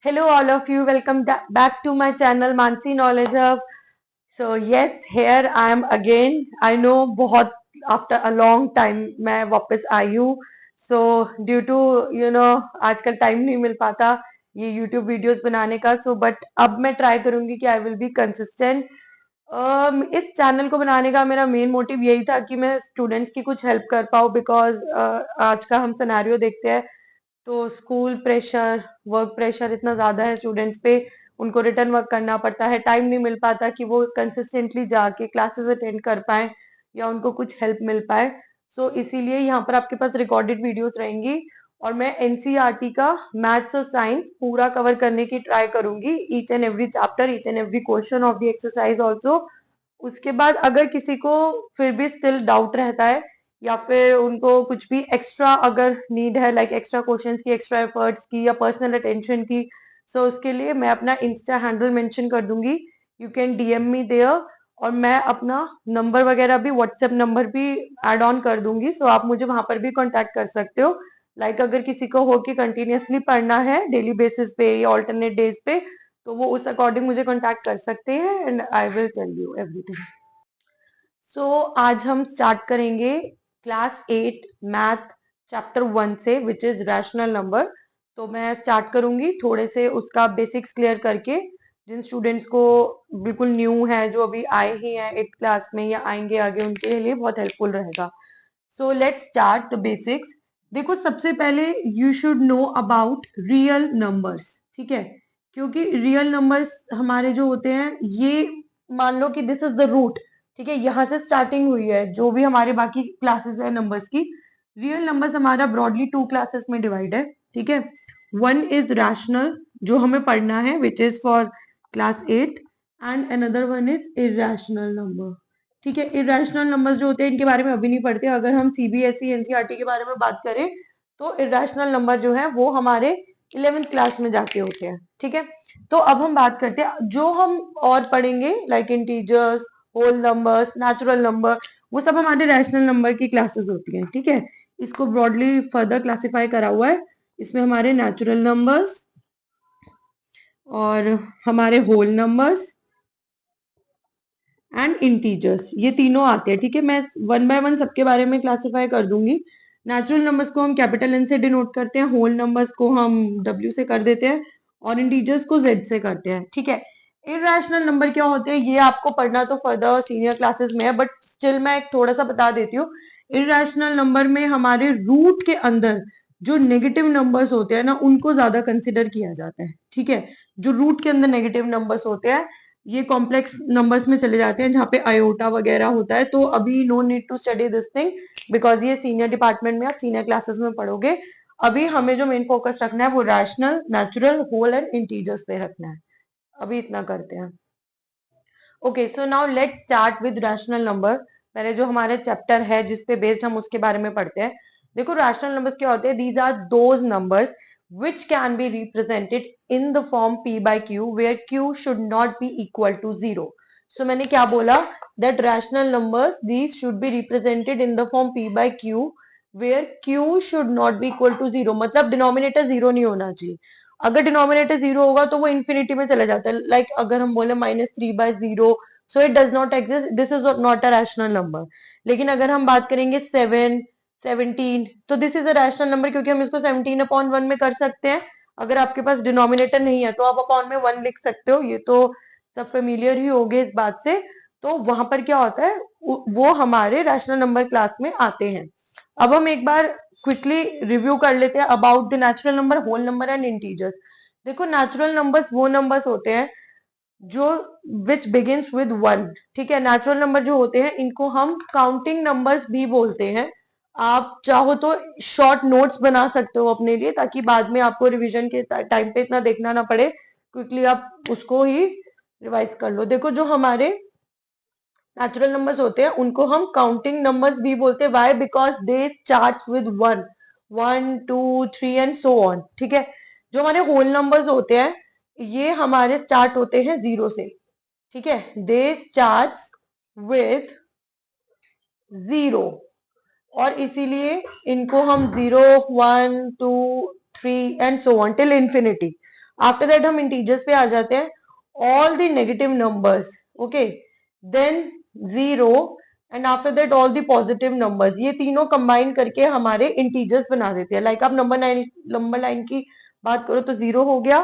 Hello, all of you. Welcome back to my channel, Mansi Knowledge Hub. So yes, here I am again. I know बहुत after a long time मैं वापस आई हूँ. So due to आजकल time नहीं मिल पाता ये YouTube videos बनाने का. So but अब मैं ट्राई करूंगी कि I will be consistent. इस चैनल को बनाने का मेरा मेन मोटिव यही था कि मैं स्टूडेंट्स की कुछ हेल्प कर पाऊँ बिकॉज आज का हम सिनेरियो देखते हैं तो स्कूल प्रेशर वर्क प्रेशर इतना ज्यादा है स्टूडेंट्स पे. उनको रिटर्न वर्क करना पड़ता है, टाइम नहीं मिल पाता कि वो कंसिस्टेंटली जाके क्लासेस अटेंड कर पाए या उनको कुछ हेल्प मिल पाए. सो इसीलिए यहाँ पर आपके पास रिकॉर्डेड वीडियोस रहेंगी और मैं एनसीईआरटी का मैथ्स और साइंस पूरा कवर करने की ट्राई करूंगी. Each and every chapter, each and every question of the exercise also. उसके बाद अगर किसी को फिर भी स्टिल डाउट रहता है या फिर उनको कुछ भी एक्स्ट्रा अगर नीड है लाइक एक्स्ट्रा क्वेश्चंस की, एक्स्ट्रा एफर्ट्स की या पर्सनल अटेंशन की, सो उसके लिए मैं अपना इंस्टा हैंडल मेंशन कर दूंगी. You can DM me there और मैं अपना नंबर वगैरह भी व्हाट्सएप नंबर भी ऐड ऑन कर दूंगी. सो आप मुझे वहां पर भी कांटेक्ट कर सकते हो. लाइक अगर किसी को हो कि कंटिन्यूअसली पढ़ना है डेली बेसिस पे या ऑल्टरनेट डेज पे तो वो उस अकॉर्डिंग मुझे कांटेक्ट कर सकते हैं and I will tell you everything. So आज हम स्टार्ट करेंगे क्लास 8 मैथ चैप्टर 1 से विच इज रैशनल नंबर. तो मैं स्टार्ट करूंगी थोड़े से उसका बेसिक्स क्लियर करके. जिन स्टूडेंट्स को बिल्कुल न्यू है, जो अभी आए ही हैं 8th क्लास में या आएंगे आगे, उनके लिए बहुत हेल्पफुल रहेगा. So let's start the basics. देखो, सबसे पहले you should know about real numbers. ठीक है, क्योंकि रियल नंबर्स हमारे जो होते हैं ये मान लो कि दिस इज द रूट. ठीक है, यहाँ से स्टार्टिंग हुई है जो भी हमारे बाकी क्लासेस है नंबर्स की. रियल नंबर्स हमारा ब्रॉडली 2 क्लासेस में डिवाइड है. ठीक है, वन इज रैशनल जो हमें पढ़ना है which is for class 8 and another one is irrational number. ठीक है, इरेशनल नंबर्स जो होते हैं इनके बारे में अभी नहीं पढ़ते. अगर हम सीबीएसई एनसीईआरटी के बारे में बात करें तो इरेशनल नंबर जो है वो हमारे 11th क्लास में जाके होते हैं. ठीक है, तो अब हम बात करते हैं जो हम और पढ़ेंगे like integers, whole numbers, natural number, वो सब हमारे रैशनल नंबर की क्लासेस होती हैं. ठीक है, इसको ब्रॉडली फर्दर क्लासिफाई करा हुआ है. इसमें हमारे नेचुरल नंबर्स और हमारे होल नंबर्स एंड इंटीजर्स ये तीनों आते हैं. ठीक है, मैं वन बाय वन सबके बारे में क्लासिफाई कर दूंगी. नेचुरल नंबर्स को हम कैपिटल एन से डिनोट करते हैं, होल नंबर्स को हम डब्ल्यू से कर देते हैं और इंटीजर्स को जेड से करते हैं. ठीक है, इरेशनल नंबर क्या होते हैं ये आपको पढ़ना तो फर्दर सीनियर क्लासेस में है, बट स्टिल मैं एक थोड़ा सा बता देती हूँ. इरेशनल नंबर में हमारे रूट के अंदर जो नेगेटिव नंबर्स होते हैं ना उनको ज्यादा कंसिडर किया जाता है. ठीक है, जो रूट के अंदर नेगेटिव नंबर्स होते हैं ये कॉम्प्लेक्स नंबर्स में चले जाते हैं जहाँ पे आयोटा वगैरह होता है. तो अभी no need to study this thing because ये सीनियर डिपार्टमेंट में आप सीनियर क्लासेस में पढ़ोगे. अभी हमें जो मेन फोकस रखना है वो rational, natural, whole and integers पे रखना है. अभी इतना करते हैं. Okay, so now let's start with rational number. पहले जो हमारे चैप्टर है जिस पे बेस्ड हम उसके बारे में पढ़ते हैं. देखो, रैशनल नंबर्स क्या होते हैं? These are those numbers which can be represented in the form p by q where q should not be equal to 0. So मैंने क्या बोला? That rational numbers these should be represented in the form p by q where q should not be equal to 0. मतलब denominator 0 नहीं होना चाहिए. अगर denominator 0 होगा तो वो इंफिनिटी में चला जाता है. लाइक अगर हम बोले -3/0 so it does not exist, this is not a rational number. लेकिन अगर हम बात करेंगे 7, 17 तो this is a rational number क्योंकि हम इसको 17/1 में कर सकते हैं. अगर आपके पास डिनोमिनेटर नहीं है तो आप अपॉन में 1 लिख सकते हो. ये तो सब फेमिलियर ही होगे इस बात से. तो वहां पर क्या होता है वो हमारे रैशनल नंबर क्लास में आते हैं. अब हम एक बार क्विकली रिव्यू कर लेते हैं about the natural number, whole number and integers. देखो, नेचुरल नंबर्स वो नंबर्स होते हैं जो विच बिगिंस विद 1. ठीक है, नेचुरल नंबर जो होते हैं इनको हम काउंटिंग नंबर्स भी बोलते हैं. आप चाहो तो शॉर्ट नोट्स बना सकते हो अपने लिए ताकि बाद में आपको रिवीजन के टाइम पे इतना देखना ना पड़े. क्विकली आप उसको ही रिवाइज कर लो. देखो, जो हमारे नेचुरल नंबर्स होते हैं उनको हम काउंटिंग नंबर्स भी बोलते हैं. Why? Because they start with 1, 1, 2, 3 and so on. ठीक है, जो हमारे होल नंबर्स होते हैं ये हमारे स्टार्ट होते हैं 0 से. ठीक है, दे स्टार्ट विथ 0 और इसीलिए इनको हम 0, 1, 2, 3 and so on till infinity. After that हम इंटीजर्स पे आ जाते हैं, all the negative numbers, okay, than zero, and after that all the positive numbers, ये तीनों कंबाइन करके हमारे इंटीजर्स बना देते हैं। लाइक आप नंबर लाइन की बात करो तो जीरो हो गया,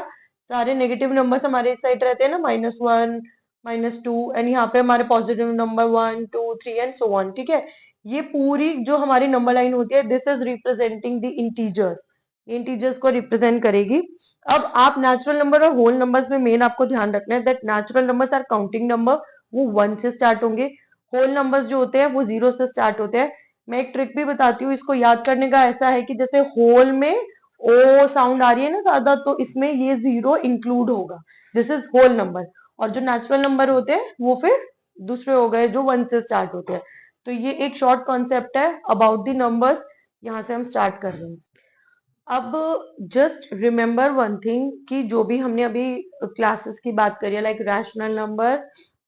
सारे नेगेटिव नंबर्स हमारे इस साइड रहते हैं ना, -1 -2, एंड यहाँ पे हमारे positive number 1 2 3 and so on, ठीक है। ये पूरी जो हमारी नंबर लाइन होती है, this is representing the integers, integers को रिप्रेजेंट करेगी। अब आप नेचुरल नंबर और होल नंबर्स में मेन आपको ध्यान रखना है that natural numbers are counting number, वो 1 से स्टार्ट होंगे, होल नंबर्स जो होते हैं वो 0 से स्टार्ट होते हैं। मैं एक ट्रिक भी बताती हूँ, इसको याद करने का ऐसा है कि जैसे होल में ओ साउंड आ रही है ना ज्यादा, तो इसमें ये 0 इंक्लूड होगा, दिस इज होल नंबर। और जो नेचुरल नंबर होते हैं वो फिर दूसरे हो गए जो 1 से स्टार्ट होते हैं। तो ये एक शॉर्ट कॉन्सेप्ट है अबाउट द नंबर्स, यहाँ से हम स्टार्ट कर रहे हैं। अब जस्ट रिमेम्बर वन थिंग कि जो भी हमने अभी क्लासेस की बात करी है, लाइक रैशनल नंबर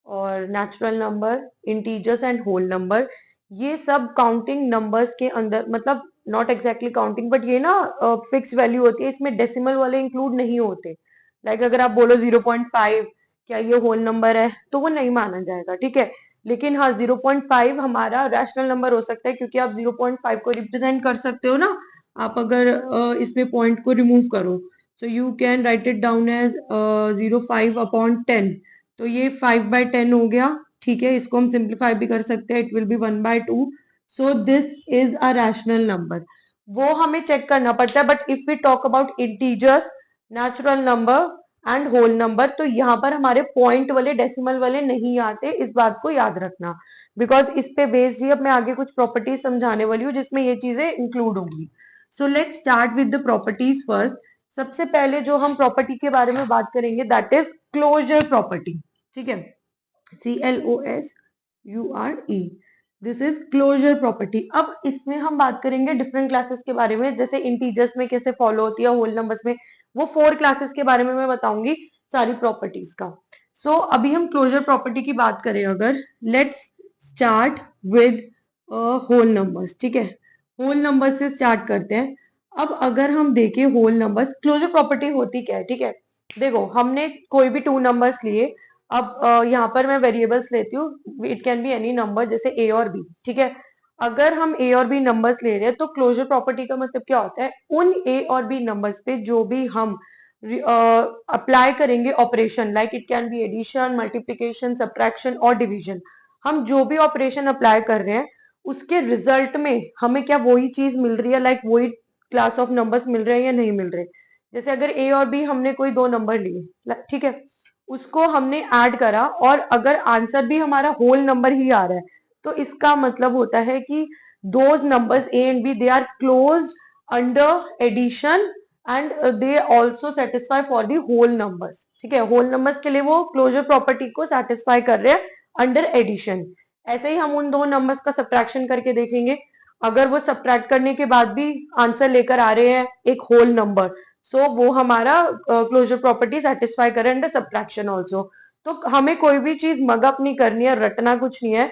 और natural number, integers and whole number, ये सब काउंटिंग नंबर्स के अंदर, मतलब नॉट एग्जैक्टली काउंटिंग, बट ये ना फिक्स वैल्यू होती है, इसमें डेसिमल वाले इंक्लूड नहीं होते। लाइक अगर आप बोलो 0.5, क्या ये होल नंबर है, तो वो नहीं माना जाएगा, ठीक है। लेकिन हाँ, 0.5 हमारा रैशनल नंबर हो सकता है, क्योंकि आप 0.5 को रिप्रेजेंट कर सकते हो ना। आप अगर इसमें पॉइंट को रिमूव करो, so you can write it down as 0.5/10, तो ये 5/10 हो गया, ठीक है। इसको हम सिंप्लीफाई भी कर सकते हैं, it will be 1/2, so this is a rational number. वो हमें चेक करना पड़ता है, but if we talk about integers, natural number and whole number, तो यहाँ पर हमारे पॉइंट वाले डेसिमल वाले नहीं आते, इस बात को याद रखना, बिकॉज इस पे बेस्ड ही अब मैं आगे कुछ प्रॉपर्टीज समझाने वाली हूँ जिसमें ये चीजें इंक्लूड होंगी। So let's start with the properties first. सबसे पहले जो हम प्रॉपर्टी के बारे में बात करेंगे दैट इज क्लोजर प्रॉपर्टी, ठीक है, CLOSURE, this is closure property. अब इसमें हम बात करेंगे डिफरेंट क्लासेस के बारे में, जैसे इंटीजर्स में कैसे फॉलो होती है, होल नंबर्स में, वो 4 क्लासेस के बारे में मैं बताऊंगी सारी प्रॉपर्टीज का। सो अभी हम क्लोजर प्रॉपर्टी की बात करें अगर, let's start with whole numbers, ठीक है। होल नंबर से स्टार्ट करते हैं। अब अगर हम देखें होल नंबर्स, क्लोजर प्रॉपर्टी होती क्या है, ठीक है। देखो, हमने कोई भी 2 नंबर्स लिए, अब यहाँ पर मैं वेरिएबल्स लेती हूँ, it can be any number, जैसे ए और बी, ठीक है। अगर हम ए और बी नंबर्स ले रहे हैं, तो क्लोजर प्रॉपर्टी का मतलब क्या होता है, उन ए और बी नंबर्स पे जो भी हम अप्लाई करेंगे operation, like it can be addition, multiplication, subtraction और डिवीजन, हम जो भी ऑपरेशन अप्लाई कर रहे हैं उसके रिजल्ट में हमें क्या वही चीज मिल रही है, लाइक वही क्लास ऑफ नंबर्स मिल रहे हैं या नहीं मिल रहे। जैसे अगर ए और बी हमने कोई 2 नंबर लिए, ठीक है, उसको हमने ऐड करा और अगर आंसर भी हमारा होल नंबर ही आ रहा है, तो इसका मतलब होता है कि those numbers A and B, they are close under addition and they also satisfy for the whole numbers, ठीक है। होल नंबर्स के लिए वो क्लोजर प्रॉपर्टी को सेटिस्फाई कर रहे हैं अंडर एडिशन। ऐसे ही हम उन 2 नंबर्स का सब्ट्रैक्शन करके देखेंगे, अगर वो सब्ट्रैक्ट करने के बाद भी आंसर लेकर आ रहे हैं एक होल नंबर, सो वो हमारा क्लोजर प्रॉपर्टी सेटिस्फाई करे अंडर सब्ट्रैक्शन ऑल्सो। तो हमें कोई भी चीज मगअप नहीं करनी है, रटना कुछ नहीं है।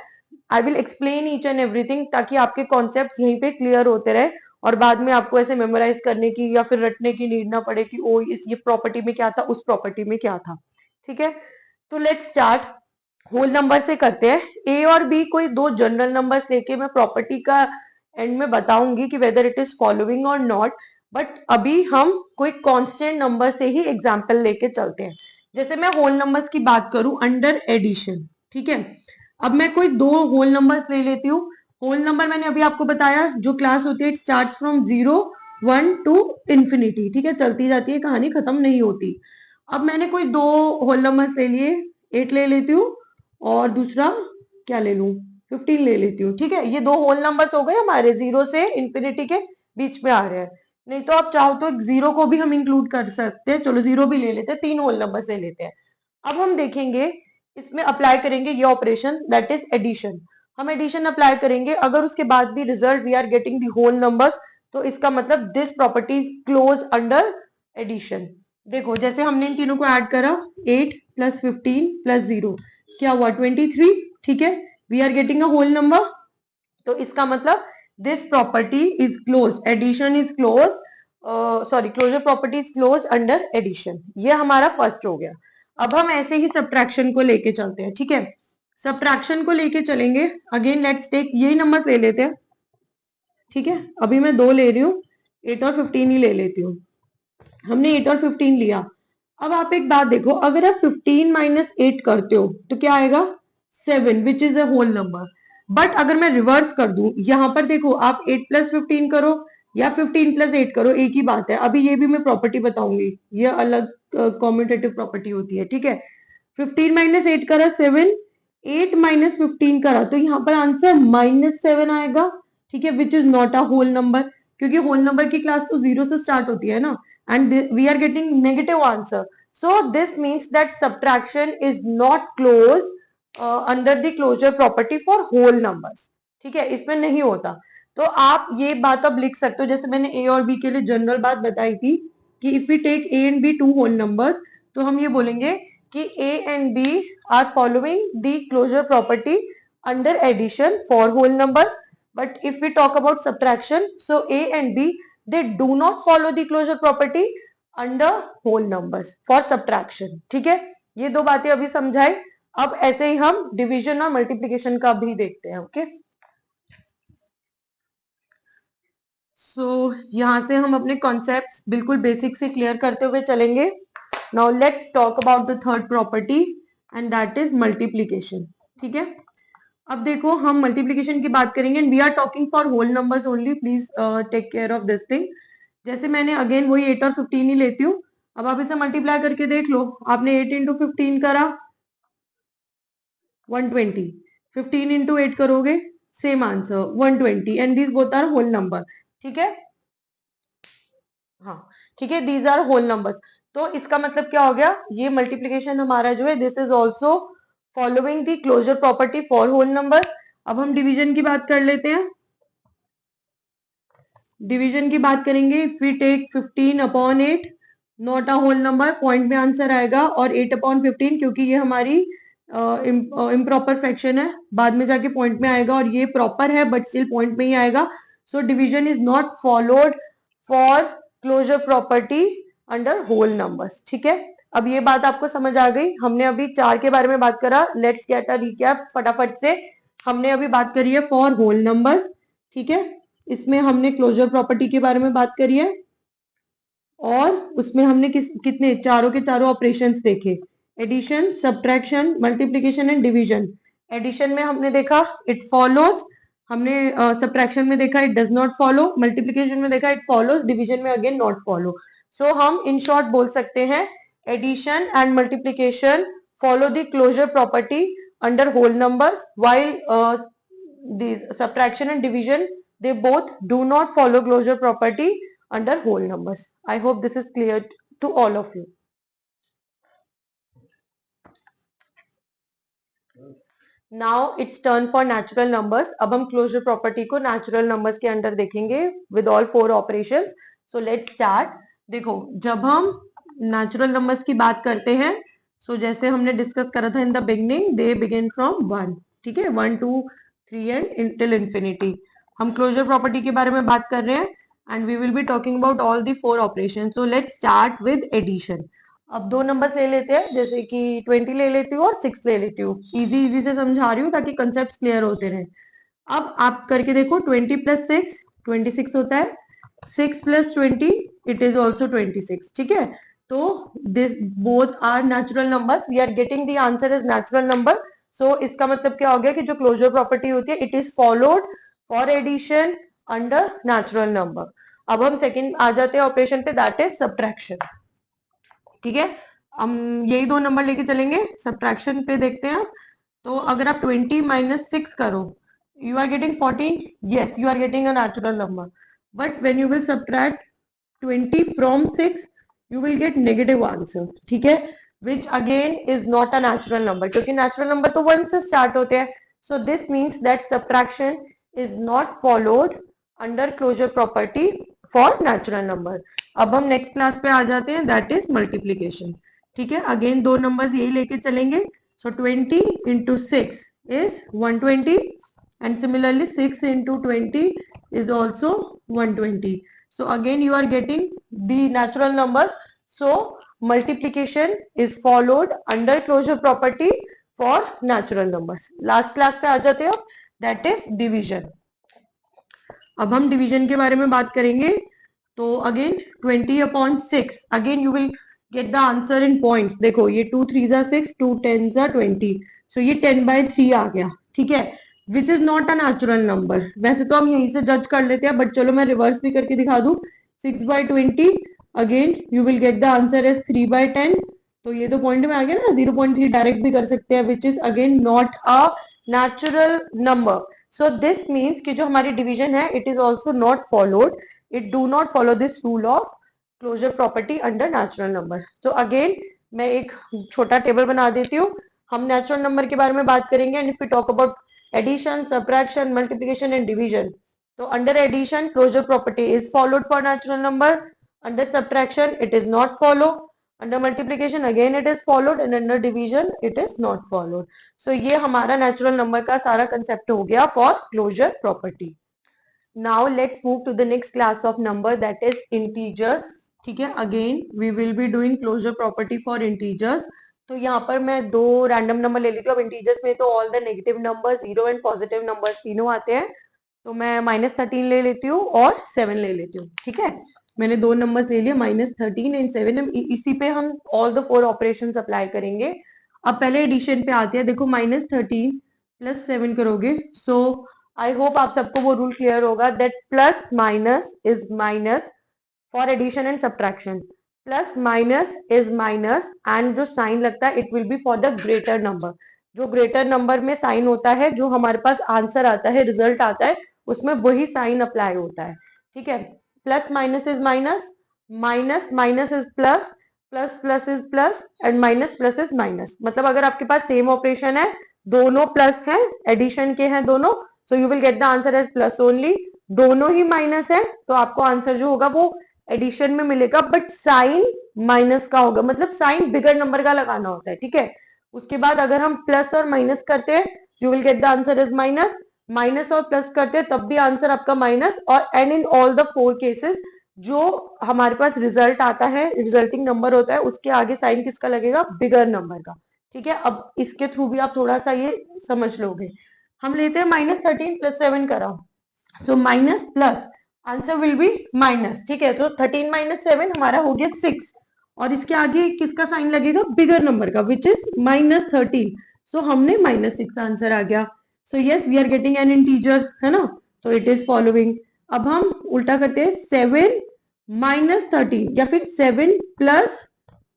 I will explain each and everything, ताकि आपके कॉन्सेप्ट यहीं पे क्लियर होते रहे और बाद में आपको ऐसे मेमोराइज करने की या फिर रटने की नीड ना पड़े कि ओ इस ये प्रॉपर्टी में क्या था, उस प्रॉपर्टी में क्या था, ठीक है। तो लेट्स स्टार्ट, होल नंबर से करते हैं। ए और बी कोई 2 जनरल नंबर्स लेके मैं प्रॉपर्टी का एंड में बताऊंगी कि वेदर इट इज फॉलोइंग और नॉट, बट अभी हम कोई कांस्टेंट नंबर से ही एग्जांपल लेके चलते हैं। जैसे मैं होल नंबर्स की बात करूं अंडर एडिशन, ठीक है। अब मैं कोई 2 होल नंबर्स ले लेती हूँ। होल नंबर मैंने अभी आपको बताया जो क्लास होती है, it starts from 0 1 to infinity, ठीक है, चलती जाती है, कहानी खत्म नहीं होती। अब मैंने कोई 2 होल नंबर्स ले लिए, 8 ले लेती हूँ और दूसरा क्या ले लूं, 15 ले लेती हूँ, ठीक है। ये 2 होल नंबर्स हो गए हमारे, 0 से इंफिनिटी के बीच में आ रहे हैं। नहीं तो आप चाहो तो 0 को भी हम इंक्लूड कर सकते हैं, चलो 0 भी ले लेते हैं, 3 होल नंबर्स ले लेते हैं। अब हम देखेंगे, इसमें अप्लाई करेंगे ये ऑपरेशन दैट इज एडिशन। हम एडिशन अप्लाई करेंगे, अगर उसके बाद भी result we are getting the whole numbers, तो इसका मतलब this property is close under addition. देखो, जैसे हमने इन तीनों को ऐड करा, 8 + 15 + 0 क्या हुआ, 23, ठीक है, we are getting a whole number. तो इसका मतलब this property is close, addition is close sorry, closure property is close under addition. ये हमारा फर्स्ट हो गया। अब हम ऐसे ही सब्ट्रैक्शन को लेके चलते हैं, ठीक है। सब्ट्रैक्शन को लेके चलेंगे, अगेन लेट्स टेक यही नंबर ले लेते हैं, ठीक है। अभी मैं 2 ले रही हूँ, 8 और 15 ही ले लेती हूँ। हमने 8 और 15 लिया। अब आप एक बात देखो, अगर आप 15 माइनस 8 करते हो तो क्या आएगा, 7, which is a whole number. But अगर मैं रिवर्स कर दूं, यहां पर देखो, आप 8 प्लस 15 करो या 15 प्लस 8 करो, एक ही बात है। अभी ये भी मैं प्रॉपर्टी बताऊंगी, ये अलग कॉम्यूटेटिव प्रॉपर्टी होती है, ठीक है। 15 माइनस 8 करा 7, 8 माइनस 15 करा तो यहाँ पर आंसर -7 आएगा, ठीक है, which is not a whole number, क्योंकि होल नंबर की क्लास तो 0 से स्टार्ट होती है ना, and we are getting negative answer. So this means that subtraction is not closed under the closure property for whole numbers, ठीक है, इसमें नहीं होता। तो आप ये बात अब लिख सकते हो, जैसे मैंने a और b के लिए जनरल बात बताई थी कि if we take a and b two whole numbers, तो हम ये बोलेंगे कि a and b are following the closure property under addition for whole numbers. But if we talk about subtraction, so a and b, they do not follow the closure property under whole numbers for subtraction, ठीक है। ये दो बातें अभी समझाई। अब ऐसे ही हम डिवीजन और मल्टीप्लिकेशन का भी देखते हैं, ओके। सो यहां से हम अपने कॉन्सेप्ट्स बिल्कुल बेसिक से क्लियर करते हुए चलेंगे। Now let's talk about the third property and that is multiplication, ठीक है। अब देखो, हम मल्टीप्लिकेशन की बात करेंगे and we are talking for whole numbers only, please take care of this thing. जैसे मैंने अगेन वही 8 और 15 ही लेती हूँ। अब आप इसे मल्टीप्लाई करके देख लो, आपने 8 इंटू 15 करा 120, 15 इंटू 8 करोगे same answer 120, and these both are whole number, ठीक है। हाँ, ठीक है, दीज आर होल नंबर्स। तो इसका मतलब क्या हो गया, ये मल्टीप्लीकेशन हमारा जो है, this is also following the closure property for whole numbers. अब हम डिवीजन की बात कर लेते हैं। डिवीजन की बात करेंगे, if we take 15 upon 8, not a whole number, point में आंसर आएगा, और 8 अपॉन 15, क्योंकि ये हमारी इम्प्रॉपर फ्रैक्शन है, बाद में जाके पॉइंट में आएगा, और ये प्रॉपर है बट स्टिल पॉइंट में ही आएगा। So division is not followed for closure property under whole numbers, ठीक है। अब ये बात आपको समझ आ गई। हमने अभी 4 के बारे में बात करा, लेट्स गेट अ रिकैप फटाफट से। हमने अभी बात करी है फॉर होल नंबर्स, ठीक है, इसमें हमने क्लोजर प्रॉपर्टी के बारे में बात करी है, और उसमें हमने कितने चारों के चारों ऑपरेशंस देखे, addition, subtraction, multiplication and division. Addition में हमने देखा इट फॉलोज, हमने सब्ट्रैक्शन में देखा it does not follow, multiplication में देखा इट फॉलोज, डिवीजन में अगेन नॉट फॉलो। सो हम इन शॉर्ट बोल सकते हैं addition and multiplication follow the closure property under whole numbers, while subtraction and division, they both do not follow closure property under whole numbers. I hope this is clear to all of you. Now it's turn for natural numbers. अब हम closure property को natural numbers के अंदर देखेंगे with all 4 operations. So let's start. देखो, जब हम natural numbers की बात करते हैं, so जैसे हमने डिस्कस करा था in the beginning, they begin from 1, ठीक है, 1 2 3 and till infinity. हम closure property के बारे में बात कर रहे हैं and we will be talking about all the 4 operations. So let's start with addition. अब 2 नंबर ले लेते हैं, जैसे कि 20 ले लेती हूँ और 6 ले लेती हूँ। इजी इजी से समझा रही हूँ ताकि कंसेप्ट क्लियर होते रहे। अब आप करके देखो, 20 प्लस 6 26 होता है, 6 प्लस 20 इट इज ऑल्सो 26, ठीक है। तो this both are natural numbers, we are getting the answer is natural number. So इसका मतलब क्या हो गया कि जो क्लोजर प्रॉपर्टी होती है it is followed for addition under natural number. अब हम सेकंड आ जाते हैं ऑपरेशन पे, दैट इज सब्ट्रैक्शन, ठीक है। हम यही 2 नंबर लेके चलेंगे, सब्ट्रैक्शन पे देखते हैं। तो अगर आप 20 माइनस 6 करो, you are getting 14, yes you are getting a natural number, but when you will subtract 20 from 6 you will get negative answer, ठीक है, which again is not a natural number, क्योंकि नेचुरल नंबर तो 1 से start होते हैं। So this means that subtraction is not followed under closure property for natural number. अब हम next class पे आ जाते हैं, दैट इज मल्टीप्लीकेशन, ठीक है। अगेन 2 नंबर्स यही लेके चलेंगे। सो 20 into 6 is 120 and similarly 6 into 20 is also 120. So again you are getting the natural numbers. So multiplication is followed under closure property for natural numbers. Last class पे आ जाते हो, that is division. अब हम division के बारे में बात करेंगे. तो again 20/6, again you will get the answer in points. देखो ये 2 3 जा 6, 2 10 जा 20, सो ये 10/3 आ गया. ठीक है, which is not a natural number. वैसे तो हम यहीं से जज कर लेते हैं, बट चलो मैं रिवर्स भी करके दिखा दूं. 6/20, again you will get the answer as 3/10. तो ये तो पॉइंट में आ गया ना, 0.3 डायरेक्ट भी कर सकते हैं, which is again not a natural number. So this means कि जो हमारी डिवीजन है, it is also not followed, it do not follow this rule of closure property under natural number. तो अगेन मैं एक छोटा टेबल बना देती हूँ. हम नेचुरल नंबर के बारे में बात करेंगे, and if we talk about addition, subtraction, multiplication and division. तो under addition closure property is followed for natural number, under subtraction it is not follow, under multiplication again it is followed, and under division it is not followed. So ये हमारा natural number का सारा concept हो गया for closure property. Now let's move to the next class of number, that is integers. ठीक है, again we will be doing closure property for integers. तो यहाँ पर मैं दो रैंडम नंबर ले लेती हूँ. अब इंटीजर्स में तो all the negative number, zero and positive numbers तीनों आते हैं. तो मैं -13 ले लेती हूँ और 7 ले लेती हूँ. ठीक है, मैंने दो नंबर्स ले लिए, -13 एंड 7. इसी पे हम ऑल द 4 ऑपरेशंस अप्लाई करेंगे. अब पहले एडिशन पे आते हैं. देखो -13 + 7 करोगे, सो आई होप आप सबको वो रूल क्लियर होगा that plus minus is minus for addition and subtraction. Plus minus is minus, and जो साइन लगता है it will be for the greater number. जो ग्रेटर नंबर में साइन होता है, जो हमारे पास आंसर आता है, रिजल्ट आता है, उसमें वही साइन अप्लाई होता है. ठीक है, plus minus is minus, minus minus is plus, plus plus is plus, and minus plus is minus. मतलब अगर आपके पास सेम ऑपरेशन है, दोनों प्लस है, एडिशन के हैं दोनों, so you will get the answer as plus only. दोनों ही माइनस है, तो आपको आंसर जो होगा वो एडिशन में मिलेगा, बट साइन माइनस का होगा. मतलब साइन बिगर नंबर का लगाना होता है. ठीक है, उसके बाद अगर हम प्लस और माइनस करते हैं, you will get the answer is minus. Minus और प्लस करते हैं तब भी आंसर आपका माइनस. और and in all the 4 cases जो हमारे पास रिजल्ट आता है, रिजल्टिंग नंबर होता है, उसके आगे साइन किसका लगेगा? बिगर नंबर का. ठीक है, अब इसके थ्रू भी आप थोड़ा सा ये समझ लोगे. हम लेते हैं -13 + 7 करा, so minus plus, answer will B minus. ठीक है, तो 13 - 7 हमारा हो गया 6, और इसके आगे किसका साइन लगेगा? बिगर नंबर का, विच इज -13. सो हमने -6 आंसर आ गया. So yes, we are getting an integer, है ना. तो इट इज फॉलोइंग. अब हम उल्टा करते हैं, 7 - 13, या फिर 7 प्लस,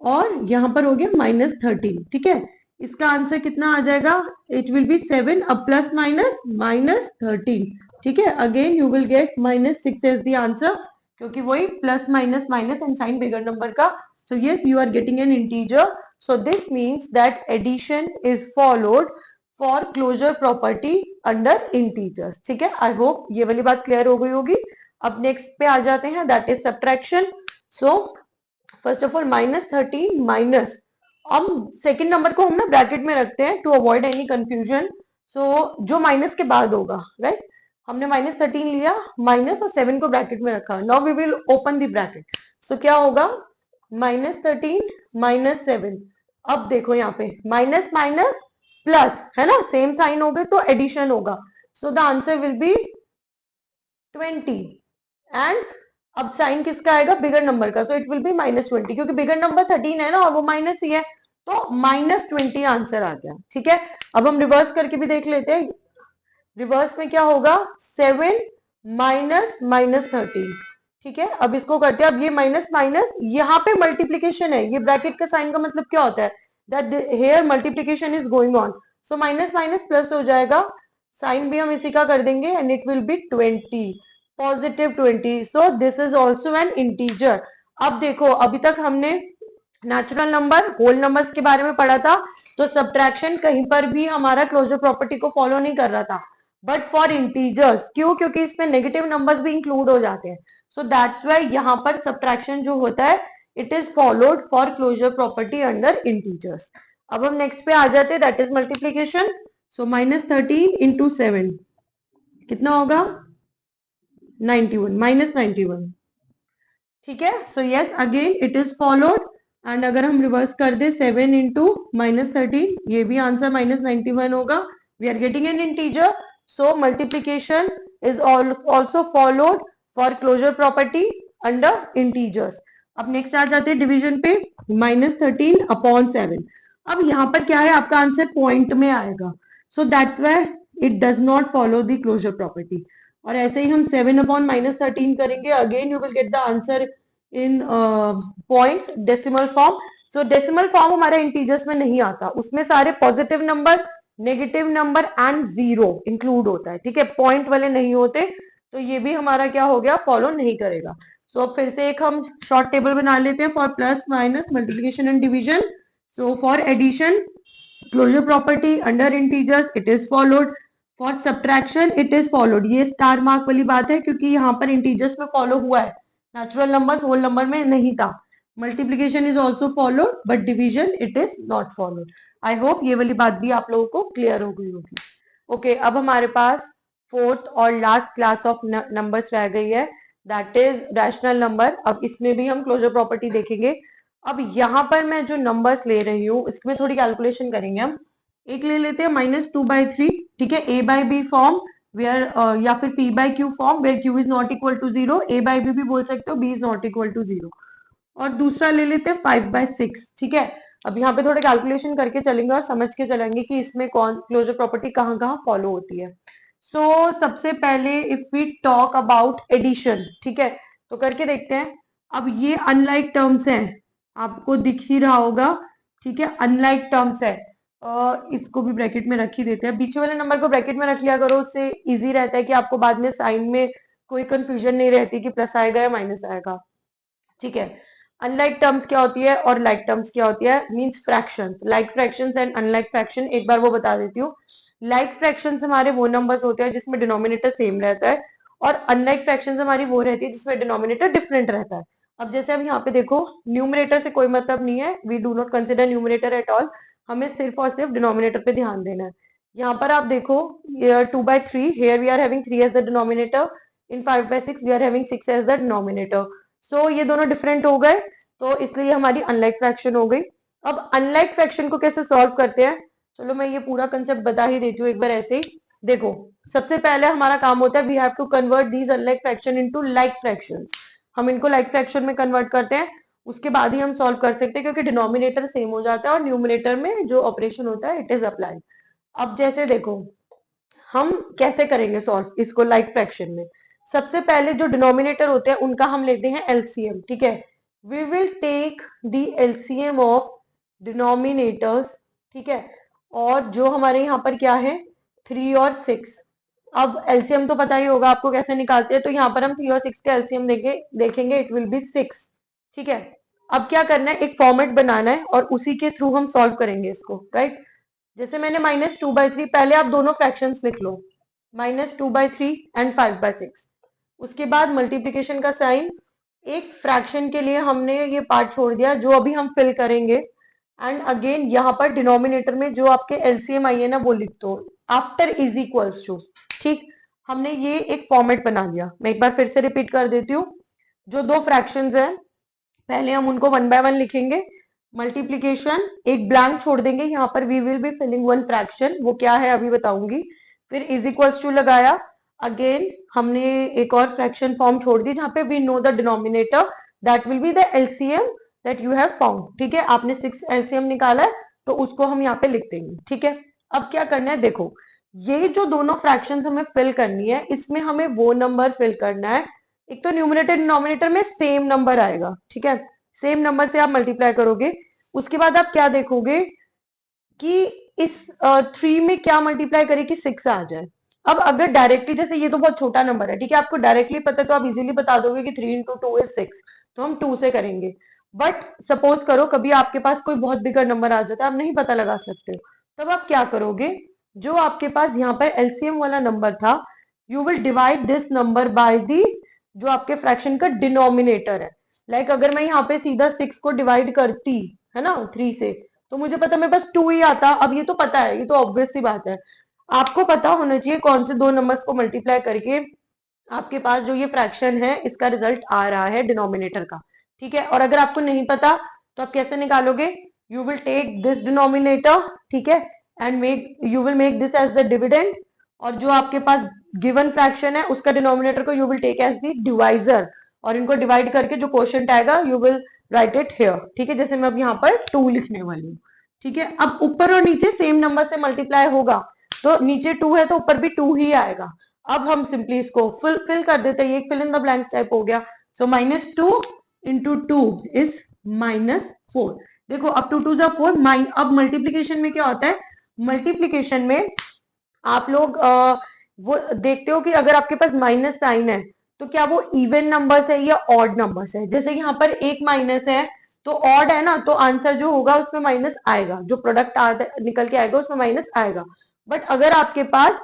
और यहां पर हो गया -13. ठीक है, इसका आंसर कितना आ जाएगा? इट विल बी 7, अब प्लस माइनस -13. ठीक है, again you will get -6 as the answer, क्योंकि वही plus minus minus and sign bigger number का. So yes, you are getting an integer. So this means that addition is followed for closure property under integers. ठीक है, I hope ये वाली बात clear हो गई होगी. अब नेक्स्ट पे आ जाते हैं, that is subtraction. So first of all -13 minus, अब सेकेंड नंबर को हम ना ब्रैकेट में रखते हैं टू अवॉइड एनी कंफ्यूजन. सो जो माइनस के बाद होगा, राइट, हमने -13 लिया, माइनस और 7 को ब्रैकेट में रखा. Now we will open the bracket. So क्या होगा? -13 - 7. अब देखो यहाँ पे माइनस माइनस प्लस है ना, सेम साइन हो गए तो एडिशन होगा. So the answer will be 20, and अब साइन किसका आएगा? बिगर नंबर का. सो इट विल बी -20, क्योंकि बिगर नंबर 13 है ना, और वो माइनस ही है, तो -20 आंसर आ गया. ठीक है, अब हम रिवर्स करके भी देख लेते हैं. रिवर्स में क्या होगा? 7 माइनस -13. ठीक है, अब इसको करते हैं. अब ये माइनस माइनस, यहाँ पे मल्टीप्लीकेशन है, ये ब्रैकेट का साइन का मतलब क्या होता है? That here multiplication is going on. So minus minus plus हो जाएगा, साइन भी हम इसी का कर देंगे, and it will be 20, +20. So this is also an integer. अब देखो, अभी तक हमने नेचुरल नंबर, होल नंबर्स के बारे में पढ़ा था, तो सब्ट्रैक्शन कहीं पर भी हमारा क्लोजर प्रॉपर्टी को फॉलो नहीं कर रहा था. बट फॉर इंटीजर्स, क्यों? क्योंकि इसमें नेगेटिव नंबर्स भी इंक्लूड हो जाते हैं. सो दैट्स वाई यहाँ पर सब्ट्रैक्शन जो होता है, it is followed for closure property under integers. अब हम नेक्स्ट पे आ जाते हैं, दैट इज मल्टीप्लीकेशन. सो -13 × 7 कितना होगा? 91, -91. ठीक है। So yes again it is followed. And अगर हम रिवर्स कर दे 7 इंटू -13, ये भी आंसर -91 होगा। We are getting an integer, so multiplication is also followed for closure property under integers. अब नेक्स्ट आ जाते हैं डिवीजन पे, -13/7। अब यहाँ पर क्या है, आपका आंसर पॉइंट में आएगा, so that's why it does not follow the closure property. और ऐसे ही हम 7/-13 करेंगे, again you will get the answer in points decimal form. So decimal form हमारे इंटीजर्स में नहीं आता, उसमें सारे positive number, negative number and zero include होता है, ठीक है, पॉइंट वाले नहीं होते। तो ये भी हमारा क्या हो गया, फॉलो नहीं करेगा। सो अब फिर से एक हम शॉर्ट टेबल बना लेते हैं for plus minus multiplication and division. So for addition, closure property under integers it is followed. For subtraction it is followed, ये स्टार मार्क वाली बात है क्योंकि यहाँ पर इंटीजर्स में फॉलो हुआ है, नेचुरल नंबर्स होल नंबर में नहीं था। Multiplication is also followed but division it is not followed. I hope ये वाली बात भी आप लोगों को क्लियर हो गई होगी। ओके, अब हमारे पास फोर्थ और लास्ट क्लास ऑफ नंबर्स रह गई है, दैट इज रैशनल नंबर। अब इसमें भी हम क्लोजर प्रॉपर्टी देखेंगे। अब यहाँ पर मैं जो नंबर्स ले रही हूँ इसमें थोड़ी कैलकुलेशन करेंगे हम। एक ले लेते हैं -2/3, ठीक है, a by b form where या फिर p by q form where q is not equal to 0, a by b भी बोल सकते हो, b is not equal to 0। और दूसरा ले लेते हैं 5/6, ठीक है। अब यहाँ पे थोड़े कैलकुलेशन करके चलेंगे और समझ के चलेंगे कि इसमें कौन क्लोजर प्रॉपर्टी कहाँ कहाँ फॉलो होती है। सो सबसे पहले if we talk about addition, ठीक है, तो करके देखते हैं। अब ये अनलाइक टर्म्स हैं, आपको दिख ही रहा होगा, ठीक है, अनलाइक टर्म्स है। इसको भी ब्रैकेट में रख ही देते हैं, पीछे वाले नंबर को ब्रैकेट में रख लिया करो, उससे इजी रहता है कि आपको बाद में साइन में कोई कंफ्यूजन नहीं रहती कि प्लस आएगा या माइनस आएगा, ठीक है। अनलाइक टर्म्स क्या होती है और लाइक टर्म्स क्या होती है, means fractions, like fractions and unlike fraction. एक बार वो बता देती हूँ। लाइक फ्रैक्शंस हमारे वो नंबर्स होते हैं जिसमें डिनोमिनेटर सेम रहता है, और अनलाइक फ्रैक्शंस हमारी वो रहती है जिसमें डिनोमिनेटर डिफरेंट रहता है। अब जैसे अब यहाँ पे देखो, न्यूमरेटर से कोई मतलब नहीं है, we do not consider numerator at all, हमें सिर्फ और सिर्फ डिनोमिनेटर पे ध्यान देना है। यहाँ पर आप देखो 2/3, here we are having 3 as the denominator, in 5/6 we are having 6 as the denominator। सो ये दोनों डिफरेंट हो गए, तो इसलिए हमारी अनलाइक फ्रैक्शन हो गई। अब अनलाइक फ्रैक्शन को कैसे सॉल्व करते हैं, चलो मैं ये पूरा कंसेप्ट बता ही देती हूँ एक बार ऐसे ही। देखो, सबसे पहले हमारा काम होता है we have to convert these unlike fraction into like fractions. हम इनको लाइक फ्रैक्शन में कन्वर्ट करते हैं, उसके बाद ही हम सॉल्व कर सकते हैं क्योंकि डिनोमिनेटर सेम हो जाता है और न्यूमिनेटर में जो ऑपरेशन होता है इट इज अप्लाइड। अब जैसे देखो, हम कैसे करेंगे सॉल्व इसको लाइक फ्रैक्शन में। सबसे पहले जो डिनोमिनेटर होते हैं उनका हम लेते हैं एलसीएम, ठीक है। We will take the LCM of denominators, ठीक है। और जो हमारे यहाँ पर क्या है, 3 और 6। अब एलसीएम तो पता ही होगा आपको कैसे निकालते हैं, तो यहाँ पर हम 3 और 6 का एलसीएम देखेंगे, इट विल बी 6, ठीक है। अब क्या करना है, एक फॉर्मेट बनाना है और उसी के थ्रू हम सॉल्व करेंगे इसको, राइट। जैसे मैंने -2/3, पहले आप दोनों फ्रैक्शंस लिख लो, -2/3 एंड 5/6। उसके बाद मल्टीप्लीकेशन का साइन, एक फ्रैक्शन के लिए हमने ये पार्ट छोड़ दिया जो अभी हम फिल करेंगे। एंड अगेन यहाँ पर डिनोमिनेटर में जो आपके एलसीएम आई है ना वो लिख दो आफ्टर इज इक्वल्स टू, ठीक। हमने ये एक फॉर्मेट बना लिया, मैं एक बार फिर से रिपीट कर देती हूँ। जो दो फ्रैक्शंस हैं पहले हम उनको 1 बाय 1 लिखेंगे, मल्टीप्लीकेशन एक ब्लैंक छोड़ देंगे, यहाँ पर we will be filling one fraction, वो क्या है अभी बताऊंगी। फिर इज इक्वल्स टू लगाया, अगेन हमने एक और फ्रैक्शन फॉर्म छोड़ दी जहां पे we know the denominator that will be the LCM that you have found, ठीक है। आपने 6 एलसीएम निकाला है तो उसको हम यहाँ पे लिख देंगे, ठीक है। अब क्या करना है, देखो ये जो दोनों फ्रैक्शंस हमें फिल करनी है, इसमें हमें वो नंबर फिल करना है, एक तो न्यूमरेटर डिनोमिनेटर में सेम नंबर आएगा, ठीक है, सेम नंबर से आप मल्टीप्लाई करोगे। उसके बाद आप क्या देखोगे कि इस 3 में क्या मल्टीप्लाई करे कि 6 आ जाए। अब अगर डायरेक्टली, जैसे ये तो बहुत छोटा नंबर है, ठीक है, आपको डायरेक्टली पता है तो आप इजीली बता दोगे कि 3 × 2 = 6, तो हम 2 से करेंगे। बट सपोज करो कभी आपके पास कोई बहुत बिगर नंबर आ जाता है, आप नहीं पता लगा सकते हो, तब आप क्या करोगे, जो आपके पास यहाँ पर एलसीएम वाला नंबर था, you will divide this number by the जो आपके फ्रैक्शन का डिनोमिनेटर है। लाइक अगर मैं यहाँ पे सीधा 6 को डिवाइड करती है ना 3 से, तो मुझे पता मेरे पास 2 ही आता। अब ये तो पता है, ये तो ऑब्वियस सी बात है, आपको पता होना चाहिए कौन से दो नंबर्स को मल्टीप्लाई करके आपके पास जो ये फ्रैक्शन है इसका रिजल्ट आ रहा है डिनोमिनेटर का, ठीक है। और अगर आपको नहीं पता तो आप कैसे निकालोगे, you will take this denominator, ठीक है, and you will make this as the dividend, और जो आपके पास गिवन फ्रैक्शन है उसका डिनोमिनेटर को you will take as the divisor, और इनको डिवाइड करके जो क्वोशिएंट आएगा you will write it here, ठीक है। जैसे मैं अब यहाँ पर 2 लिखने वाली हूँ, ठीक है। अब ऊपर और नीचे सेम नंबर से मल्टीप्लाई होगा, तो नीचे 2 है तो ऊपर भी 2 ही आएगा। अब हम सिंपली इसको फिल कर देते हैं, ये fill in the blanks type हो गया। So -2 into 2 is -4। देखो अब 2 2 4, अब मल्टीप्लीकेशन में क्या होता है, मल्टीप्लीकेशन में आप लोग वो देखते हो कि अगर आपके पास माइनस साइन है तो क्या वो इवन नंबर्स है या ऑड नंबर्स है। जैसे यहाँ पर एक माइनस है तो ऑड है ना, तो आंसर जो होगा उसमें माइनस आएगा, जो प्रोडक्ट निकल के आएगा उसमें माइनस आएगा। बट अगर आपके पास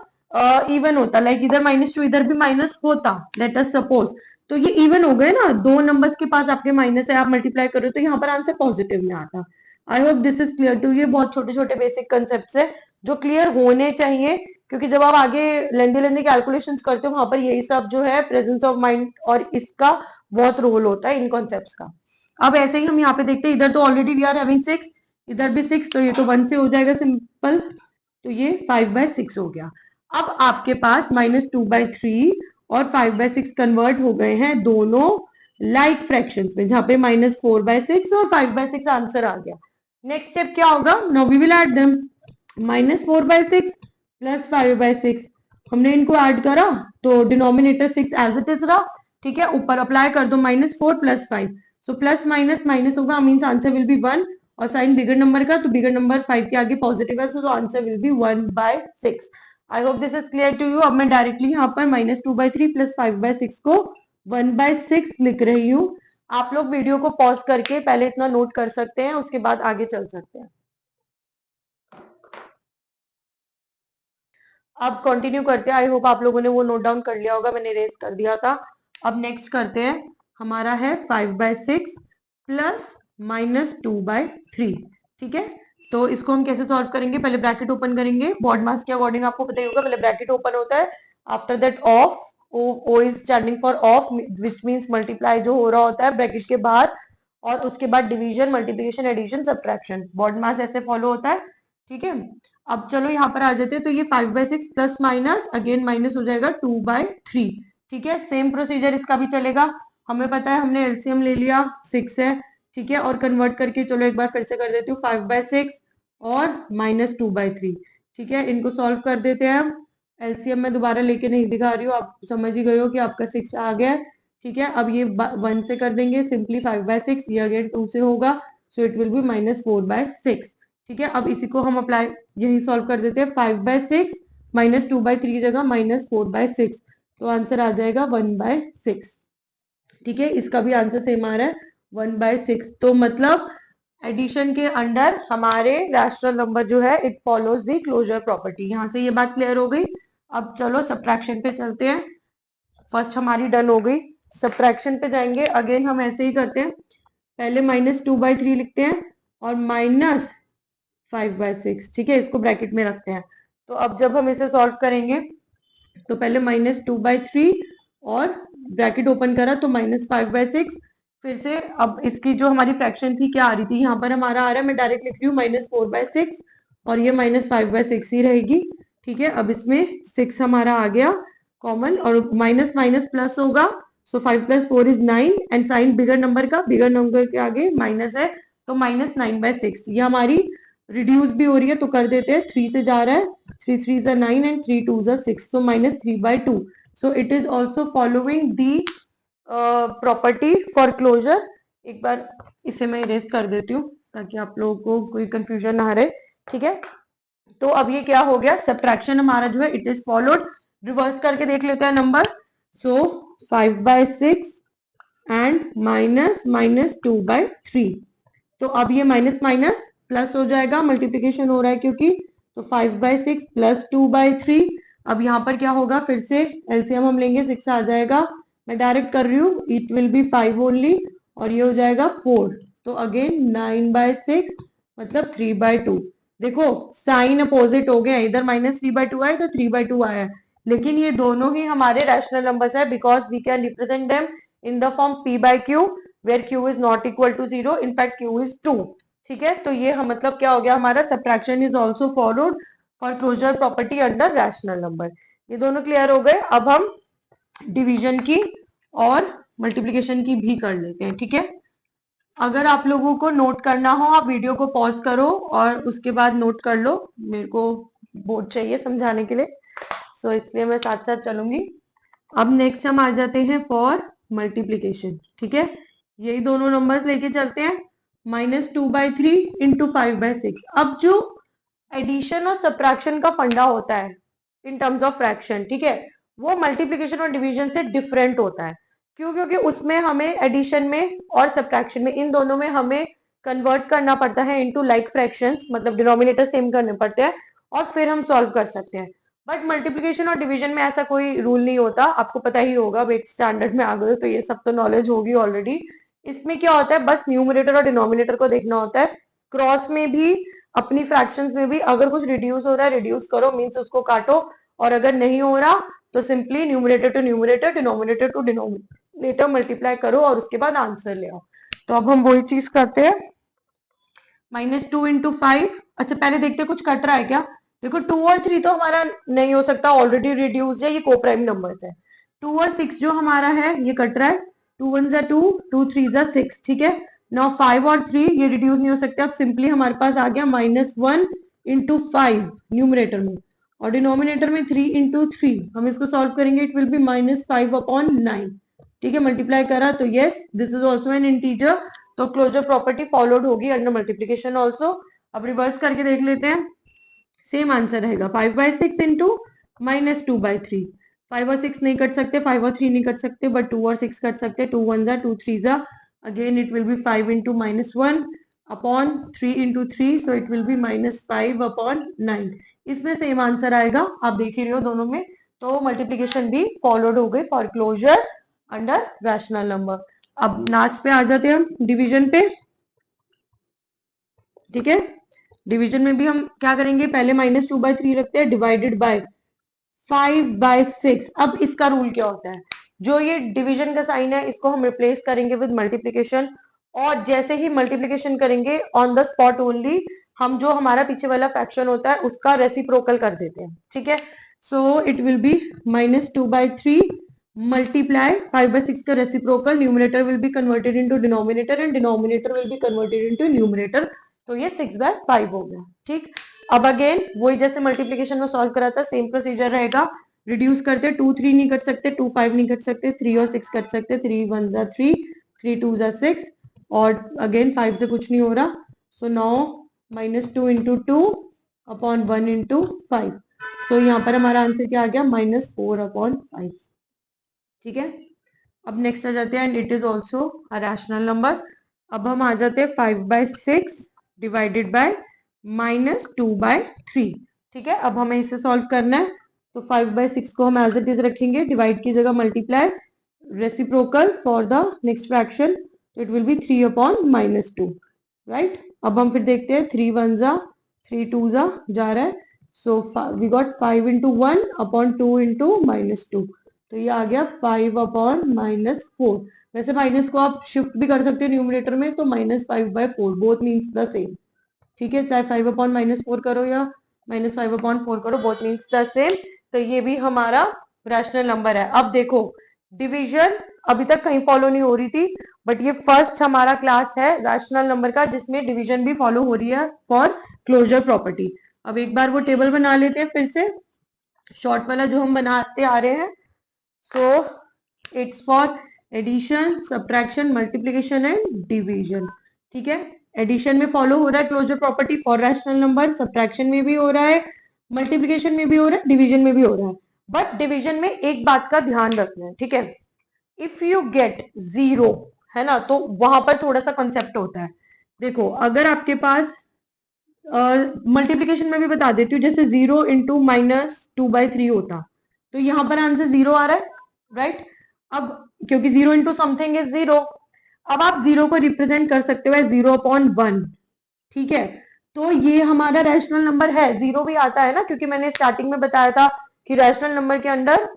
इवन होता, लाइक इधर -2 इधर भी माइनस होता, लेट अस सपोज, तो ये इवन हो गए ना, दो नंबर्स के पास आपके माइनस है, आप मल्टीप्लाई करो तो यहाँ पर आंसर पॉजिटिव में आता। I hope this is clear too. ये बहुत छोटे छोटे बेसिक कंसेप्ट है जो क्लियर होने चाहिए, क्योंकि जब आप आगे लेंदी लेंदी कैलकुलेशंस करते हो वहां पर यही सब जो है प्रेजेंस ऑफ माइंड और इसका बहुत रोल होता है इन कॉन्सेप्ट्स का। अब ऐसे ही हम यहाँ पे देखते हैं, इधर तो ऑलरेडी वी आर हैविंग 6, इधर भी 6, तो ये तो 1 से हो जाएगा सिंपल, तो ये 5/6 हो गया। अब आपके पास -2/3 और 5/6 कन्वर्ट हो गए हैं दोनों लाइक फ्रैक्शंस में, जहां पे -4/6 और 5/6 आंसर आ गया। नेक्स्ट स्टेप क्या होगा, now we will add them. -4/6 plus 5/6, हमने इनको ऐड करा तो डिनोमिनेटर 6 एज इट इज रहा, ठीक है। ऊपर अप्लाई कर दो -4 + 5, सो प्लस माइनस माइनस होगा, मीन्स आंसर विल बी 1, और साइन बिगर नंबर का तो बिगर नंबर 5 के आगे पॉजिटिव है, so answer will be 1/6। I hope this is clear to you. अब मैं डायरेक्टली यहाँ पर -2/3 प्लस 5/6 को 1/6 लिख रही हूँ। आप लोग वीडियो को पॉज करके पहले इतना नोट कर सकते हैं, उसके बाद आगे चल सकते हैं। अब कंटिन्यू करते हैं। आई होप आप लोगों ने वो नोट डाउन कर लिया होगा, मैंने रेस कर दिया था। अब नेक्स्ट करते हैं, हमारा है 5/6 प्लस -2/3, ठीक है। तो इसको हम कैसे सॉल्व करेंगे, पहले ब्रैकेट ओपन करेंगे, बॉड मास के अकॉर्डिंग आपको पता ही होगा, पहले ब्रैकेट ओपन होता है, after that of, O is standing for of, which means multiply जो हो रहा होता है ब्रैकेट के बाहर, और उसके बाद division, multiplication, addition, subtraction, BODMAS ऐसे फॉलो होता है, ठीक है। अब चलो यहाँ पर आ जाते हैं, तो ये 5/6 प्लस माइनस अगेन माइनस हो जाएगा 2/3, ठीक है। सेम प्रोसीजर इसका भी चलेगा, हमें पता है, हमने एलसीएम ले लिया 6 है, ठीक है, और कन्वर्ट करके चलो एक बार फिर से कर देती हूँ, 5/6 और -2/3, ठीक है, इनको सॉल्व कर देते हैं हम। एलसीएम में दोबारा लेके नहीं दिखा रही हूँ, आप समझ ही गए हो कि आपका 6 आ गया है, ठीक है। अब ये 1 से कर देंगे सिंपली, 5/6, ये अगेन 2 से होगा, सो इट विल बी -4/6, ठीक है। अब इसी को हम अप्लाई यही सॉल्व कर देते हैं, 5/6 -2/3 की जगह -4/6, तो आंसर आ जाएगा 1/6, ठीक है। इसका भी आंसर सेम आ रहा है 1/6, तो मतलब एडिशन के अंडर हमारे रैशनल नंबर जो है it follows the closure property. यहां से ये बात क्लियर हो गई। अब चलो सब्ट्रैक्शन पे चलते हैं, फर्स्ट हमारी डन हो गई, सब्ट्रैक्शन पे जाएंगे, अगेन हम ऐसे ही करते हैं, पहले -2/3 लिखते हैं और -5/6, ठीक है, इसको ब्रैकेट में रखते हैं। तो अब जब हम इसे सॉल्व करेंगे तो पहले -2/3 और ब्रैकेट ओपन करा तो -5/6, फिर से अब इसकी जो हमारी फ्रैक्शन थी क्या आ रही थी, यहाँ पर हमारा आ रहा है, मैं डायरेक्ट लिख रही हूँ -4/6 और ये -5/6 ही रहेगी, ठीक है। अब इसमें 6 हमारा आ गया कॉमन, और माइनस माइनस प्लस होगा, so 5 + 4 is 9, and sign bigger number का, बिगर नंबर के आगे माइनस है, तो -9/6, ये हमारी रिड्यूस भी हो रही है, तो कर देते हैं, 3 से जा रहा है, 3 3 is 9 and 3 2 is 6, so -3/2, so it is also following the property for closure। एक बार इसे मैं इरेज कर देती हूँ ताकि आप लोगों को कोई कंफ्यूजन ना रहे, ठीक है। तो अब ये क्या हो गया, सब्ट्रैक्शन हमारा जो है इट इज फॉलोड, रिवर्स करके देख लेते हैं नंबर, सो 5/6 एंड -2/3, तो अब ये माइनस माइनस प्लस हो जाएगा, मल्टीप्लीकेशन हो रहा है क्योंकि, तो 5/6 प्लस 2/3, अब यहाँ पर क्या होगा, फिर से एलसीएम हम लेंगे, 6 आ जाएगा, मैं डायरेक्ट कर रही हूँ, इट विल बी 5 ओनली, और ये हो जाएगा 4, तो अगेन 9/6 मतलब 3/2। देखो साइन अपोजिट हो गया, इधर -3/2 आया, इधर 3/2 आया है, लेकिन ये दोनों ही हमारे रैशनल नंबर्स है because we can represent them in the form p by q where q is not equal to 0, in fact q is 2। ठीक है, तो ये हम मतलब क्या हो गया हमारा, subtraction is also followed for closure property under rational number. ये दोनों क्लियर हो गए। अब हम डिवीजन की और मल्टीप्लीकेशन की भी कर लेते हैं। ठीक है, अगर आप लोगों को नोट करना हो आप वीडियो को पॉज करो और उसके बाद नोट कर लो, मेरे को बोर्ड चाहिए समझाने के लिए, सो इसलिए मैं साथ साथ चलूंगी। अब नेक्स्ट हम आ जाते हैं फॉर मल्टीप्लीकेशन। ठीक है, यही दोनों नंबर्स लेके चलते हैं, -2/3 इंटू 5/6। अब जो एडिशन और सब्ट्रैक्शन का फंडा होता है इन टर्म्स ऑफ फ्रैक्शन, ठीक है, वो मल्टीप्लीकेशन और डिवीजन से डिफरेंट होता है। क्यों? क्योंकि उसमें हमें एडिशन में और सब्ट्रैक्शन में, इन दोनों में हमें कन्वर्ट करना पड़ता है इनटू लाइक फ्रैक्शंस, मतलब डिनोमिनेटर सेम करने पड़ते हैं और फिर हम सॉल्व कर सकते हैं। बट मल्टीप्लीकेशन और डिवीजन में ऐसा कोई रूल नहीं होता, आपको पता ही होगा, वेट स्टैंडर्ड में आ गए तो ये सब तो नॉलेज होगी ऑलरेडी। इसमें क्या होता है, बस न्यूमरेटर और डिनोमिनेटर को देखना होता है। क्रॉस में भी, अपनी फ्रैक्शंस में भी अगर कुछ रिड्यूस हो रहा है रिड्यूस करो, मीन्स उसको काटो, और अगर नहीं हो रहा तो simply numerator to numerator, denominator to denominator multiply करो और उसके बाद आंसर ले आओ। तो अब हम वही चीज करते हैं, -2 इंटू 5। अच्छा पहले देखते कुछ कट रहा है क्या। देखो 2 और 3 तो हमारा नहीं हो सकता, ऑलरेडी रिड्यूस है, ये कोप्राइम नंबर्स है। 2 और 6 जो हमारा है ये कट रहा है, 2 1 जा 2, 2 3 जा 6। ठीक है, नाउ 5 और 3 ये रिड्यूस नहीं हो सकते, अब सिंपली हमारे पास आ गया -1 इंटू 5 न्यूमरेटर में, और डिनोमिनेटर में 3 इंटू 3। हम इसको सॉल्व करेंगे, इट विल बी -5/9। ठीक है, मल्टीप्लाई करा तो yes this is also an integer, तो क्लोजर प्रॉपर्टी फॉलोड होगी अंडर मल्टीप्लीकेशन ऑल्सो। अब रिवर्स करके देख लेते हैं, सेम आंसर रहेगा 5/6 इंटू -2/3। 5 और 6 नहीं कट सकते, 5 और 3 नहीं कट सकते, बट 2 और 6 कट सकते। 2 1 जा 2 3 जा, again it will B 5 into -1 upon 3 into 3, so it will B -5/9। इसमें सेम आंसर आएगा, आप देख ही रहे हो दोनों में। तो मल्टीप्लीकेशन भी फॉलोड हो गई for closure under rational number. अब लास्ट पे आ जाते हैं हम डिवीजन पे। ठीक है, डिवीजन में भी हम क्या करेंगे, पहले -2/3 रखते हैं डिवाइडेड बाय 5/6। अब इसका रूल क्या होता है, जो ये डिवीजन का साइन है इसको हम रिप्लेस करेंगे विद मल्टीप्लीकेशन, और जैसे ही मल्टीप्लीकेशन करेंगे ऑन द स्पॉट ओनली हम जो हमारा पीछे वाला फ्रैक्शन होता है उसका रेसिप्रोकल कर देते हैं। ठीक है, so it will B -2/3 multiply 5/6 का reciprocal, numerator will be converted into denominator and denominator will be converted into numerator, तो ये 6/5 हो गया। ठीक, अब अगेन वही जैसे मल्टीप्लीकेशन में सॉल्व करा था सेम प्रोसीजर रहेगा, रिड्यूस करते 2 3 नहीं कट सकते, 2 5 नहीं कट सकते, 3 और 6 कट सकते, 3 1 जा 3, 3 2 जा 6, और अगेन 5 से कुछ नहीं हो रहा, so now -2 into 2 upon 1 into 5, सो यहाँ पर हमारा आंसर क्या आ गया, -4/5। ठीक है, अब नेक्स्ट आ जाते हैं, and it is also a rational number. अब हम आ जाते हैं 5/6 डिवाइडेड बाय -2/3। ठीक है, अब हमें इसे सॉल्व करना है, तो 5/6 को हम एज इट इज रखेंगे, डिवाइड की जगह multiply, reciprocal for the next fraction, it will B 3/-2। Right, अब हम फिर देखते हैं, 3 1 जा 3 2 जा रहा है, so we got 5 into 1 upon 2 into -2, तो ये आ गया 5/-4। वैसे माइनस को आप शिफ्ट भी कर सकते हो न्यूमरेटर में, तो -5/4 बोथ मीन्स द सेम। ठीक है, चाहे 5/-4 करो या -5/4 करो, बोथ मीन्स द सेम। तो ये भी हमारा रैशनल नंबर है। अब देखो डिवीजन अभी तक कहीं फॉलो नहीं हो रही थी, बट ये फर्स्ट हमारा क्लास है रैशनल नंबर का जिसमें डिवीजन भी फॉलो हो रही है फॉर क्लोजर प्रॉपर्टी। अब एक बार वो टेबल बना लेते हैं फिर से, शॉर्ट वाला जो हम बनाते आ रहे हैं। So it's for addition, subtraction, multiplication and division. ठीक है, एडिशन में फॉलो हो रहा है closure property for rational number, subtraction में भी हो रहा है, मल्टीप्लिकेशन में भी हो रहा है, डिवीजन में भी हो रहा है। बट डिवीजन में एक बात का ध्यान रखना है, ठीक है, इफ यू गेट 0 है ना, तो वहां पर थोड़ा सा कंसेप्ट होता है। देखो अगर आपके पास मल्टीप्लीकेशन में भी बता देती हूँ, जैसे 0 इंटू -2/3 होता, तो यहां पर आंसर 0 आ रहा है, राइट। अब क्योंकि 0 इंटू समथिंग इज 0, अब आप 0 को रिप्रेजेंट कर सकते हो 0/1। ठीक है, तो ये हमारा रैशनल नंबर है, 0 भी आता है ना, क्योंकि मैंने स्टार्टिंग में बताया था कि रैशनल नंबर के अंदर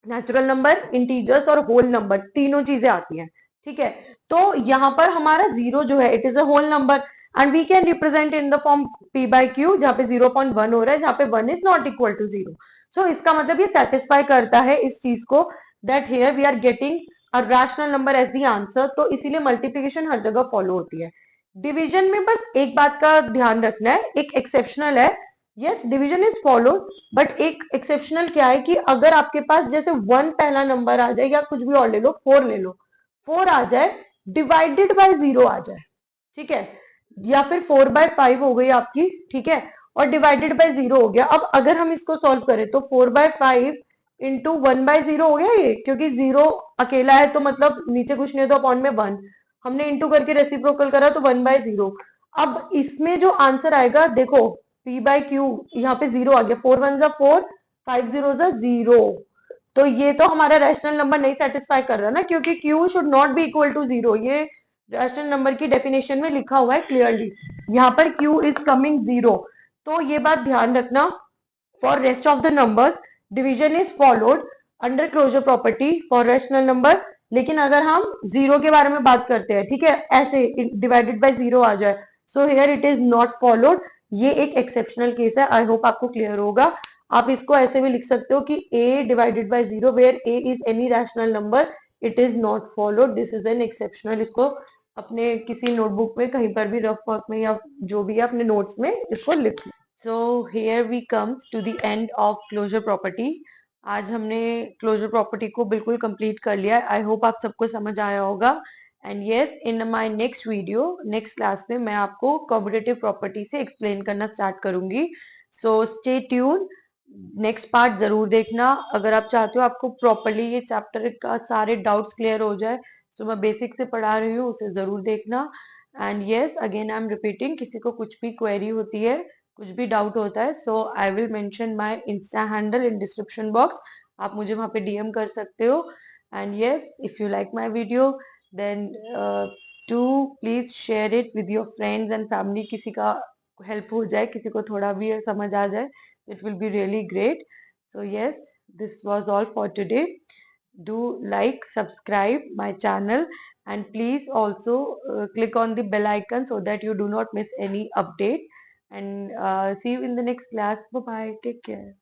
नेचुरल नंबर, इंटीजर्स और होल नंबर तीनों चीजें आती हैं, ठीक है। तो यहाँ पर हमारा जीरो जो है it is a whole number and we can represent in the form p by q, जहाँ पे 0.1 हो रहा है, जहाँ पे 1 इज नॉट इक्वल टू 0। सो इसका मतलब ये सेटिस्फाई करता है इस चीज को that here we are getting a rational number as the answer. तो इसीलिए मल्टीप्लीकेशन हर जगह फॉलो होती है। डिवीजन में बस एक बात का ध्यान रखना है, एक एक्सेप्शनल है। Yes, division is followed, but एक एक्सेप्शनल क्या है कि अगर आपके पास जैसे 1 पहला नंबर आ जाए, या कुछ भी और ले लो, 4 ले लो, 4 आ जाए डिवाइडेड बाय 0 आ जाए, ठीक है, या फिर 4/5 हो गई आपकी, ठीक है, और डिवाइडेड बाय 0 हो गया। अब अगर हम इसको सॉल्व करें तो 4/5 इंटू 1/0 हो गया ये, क्योंकि 0 अकेला है तो मतलब नीचे कुछ नहीं, तो अपॉन में 1, हमने इंटू करके रेसिप्रोकल करा तो 1/0। अब इसमें जो आंसर आएगा देखो, p बाई क्यू, यहाँ पे 0 आ गया, 4 1 जा 4, 5 0 जा 0। तो ये तो हमारा रैशनल नंबर नहीं सेटिस्फाई कर रहा ना, क्योंकि q should not be equal to 0, ये रैशनल नंबर की डेफिनेशन में लिखा हुआ है क्लियरली, यहाँ पर q इज कमिंग 0। तो ये बात ध्यान रखना। For rest of the numbers division is followed under closure property for rational number. लेकिन अगर हम जीरो के बारे में बात करते हैं, ठीक है, ऐसे डिवाइडेड बाय 0 आ जाए, so here it is not followed. ये एक एक्सेप्शनल केस है, आई होप आपको क्लियर होगा। आप इसको ऐसे भी लिख सकते हो कि a divided by 0 where a is any rational number, it is not followed, this is an exceptional. इसको अपने किसी नोटबुक में कहीं पर भी रफ वर्क में या जो भी है अपने नोट्स में इसको लिख लो। So here we comes to the end of closure property. आज हमने क्लोजर प्रॉपर्टी को बिल्कुल कंप्लीट कर लिया है। आई होप आप सबको समझ आया होगा। And yes, in my next video, next class में मैं आपको कॉम्पिटिटिव प्रॉपर्टी से एक्सप्लेन करना स्टार्ट करूंगी। So stay tune, next part जरूर देखना। अगर आप चाहते हो आपको प्रॉपरली ये चैप्टर का सारे डाउट्स क्लियर हो जाए, तो मैं बेसिक से पढ़ा रही हूँ, उसे जरूर देखना। And yes, again I am repeating, किसी को कुछ भी क्वेरी होती है, कुछ भी डाउट होता है, so I will mention my insta handle in description box, आप मुझे वहां पे डीएम कर सकते हो। And yes, if you like my video then do please share it with your friends and family, किसी का हेल्प हो जाए, किसी को थोड़ा भी समझ आ जाए, it will be really great. So yes, this was all for today. Do like, subscribe my channel, and please also click on the bell icon so that you do not miss any update. And see you in the next class. Bye bye. Take care.